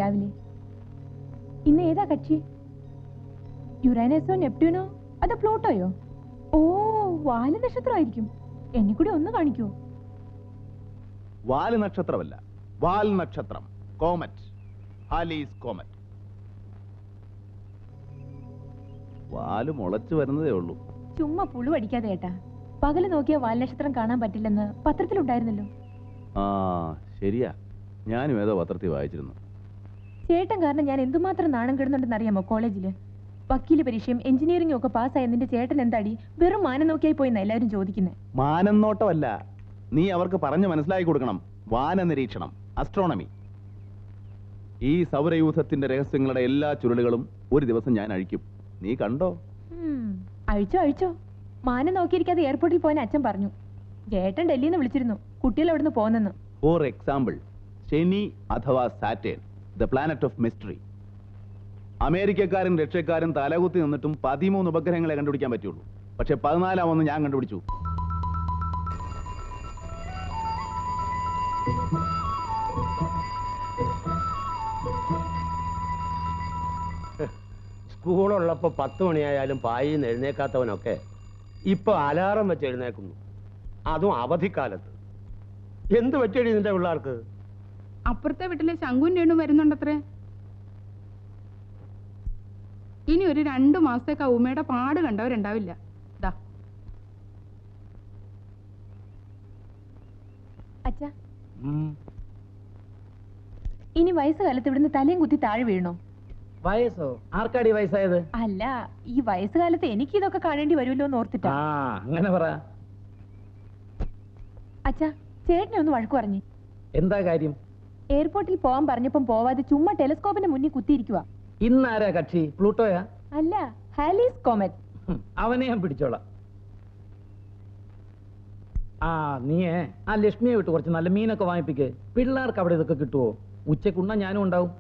രാവിലെ. ഇന്ന് ഏതാ കക്ഷി? യുറാനസോ നെപ്റ്റ്യൂണോ അതോ പ്ലൂട്ടോയോ? ഓ, വാല് നക്ഷത്രമായിരിക്കും. എന്നെ കൂടി ഒന്ന് കാണിക്കോ? വാല് നക്ഷത്രമല്ല, വാൽ നക്ഷത്രം, കോമറ്റ്, ഹാലീസ് കോമറ്റ്. വാല് മുളച്ചു വരുന്നതേ ഉള്ളൂ. ചുമ്മാ പുളുവടിക്കാതെ ഏട്ടാ. പകല് നോക്കിയ വാൽ നക്ഷത്രം കാണാൻ പറ്റില്ലെന്ന് പത്രത്തിലുണ്ടായിരുന്നല്ലോ. ആ ശരിയാ, ഞാനും ഏതോ പത്രത്തിൽ വായിച്ചിരുന്നു. ചേട്ടൻ കാരണം ഞാൻ എന്തുമാത്രം നാണം കിടുന്നുണ്ടെന്ന് അറിയാമോ കോളേജില്? വക്കീല് പരീക്ഷയും എഞ്ചിനീയറിംഗും ഒക്കെ പാസ്സായ നിന്റെ ചേട്ടൻ എന്താടി വെറും മാനം നോക്കിയായി പോയിന്ന എല്ലാവരും ചോദിക്കുന്നത്. മാനം നോട്ടമല്ല, നീ അവർക്ക് പറഞ്ഞു മനസ്സിലാക്കി കൊടുക്കണം. വാന നിരീക്ഷണം, അസ്ട്രോണമി. ഈ സൗരയൂഥത്തിന്റെ രഹസ്യങ്ങളുടെ എല്ലാ ചുരുളുകളും ഒരു ദിവസം ഞാൻ അഴിക്കും. നീ കണ്ടോ? അഴിച്ചോ അഴിച്ചോ. മാനം നോക്കിയിരിക്കാതെ എയർപോർട്ടിൽ പോയാൻ അച്ഛൻ പറഞ്ഞു. ചേട്ടൻ ഡൽഹിയിൽ നിന്ന് വിളിച്ചിരുന്നു കുട്ടികൾ എവിടുന്ന് പോകുന്നെന്ന്. ഫോർ എക്സാമ്പിൾ, ശനി അഥവാ Saturn, the planet of mystery. അമേരിക്കക്കാരും റഷ്യക്കാരും തലകുത്തി നിന്നിട്ടും 13 ഉപഗ്രഹങ്ങളെ കണ്ടുപിടിക്കാൻ പറ്റുള്ളൂ. പക്ഷെ 14 ഞാൻ കണ്ടുപിടിച്ചു. സ്കൂളുള്ളപ്പോൾ 10 മണിയായാലും പായിൽ നിന്ന് എഴുന്നേക്കാത്തവനൊക്കെ ഇപ്പൊ അലാറം വെച്ച് എഴുന്നേക്കുന്നു, അതും അവധിക്കാലത്ത്. എന്ത് പറ്റിയടി നിന്റെ പിള്ളേർക്ക്? അപ്പുറത്തെ വീട്ടിലെ ശങ്കുൻ രേണു വരുന്നുണ്ടത്രേ. ഇനി ഒരു 2 മാസത്തേക്ക് ഉമ്മയുടെ പാട് കണ്ടവരുണ്ടാവില്ല. അച്ഛാ, ഇനി വയസ്സുകാലത്ത് ഇവിടുന്ന് തലയും കുത്തി താഴെ വീഴണോ? വയസ്സോ? ആർക്കാടി വയസ്സായത്? അല്ല, ഈ വയസ്സുകാലത്ത് എനിക്ക് ഇതൊക്കെ കാണേണ്ടി വരുമല്ലോ എന്ന് ഓർത്തിട്ടാ. അങ്ങനെ പറ. അച്ഛാ, ചേട്ടനെ ഒന്ന് വഴക്കു പറഞ്ഞു. എന്താ കാര്യം? എയർപോർട്ടിൽ പോവാൻ പറഞ്ഞപ്പം പോവാതെ ചുമ്മാ ടെലിസ്കോപ്പിന്റെ മുന്നിൽ കുത്തിയിരിക്കുക. ഇന്നാരാ കക്ഷി? പ്ലൂട്ടോയാ? അല്ല, ഹാലീസ് കോമറ്റ്. അവനെ ഞാൻ പിടിച്ചോളാം. നീയേ ആ ലക്ഷ്മിയെ വിട്ട് കുറച്ച് നല്ല മീനൊക്കെ വാങ്ങിപ്പിക്ക്. പിള്ളേർക്ക് അവിടെ ഇതൊക്കെ കിട്ടുവോ? ഉച്ചക്കുണ്ണ ഞാനും ഉണ്ടാവും.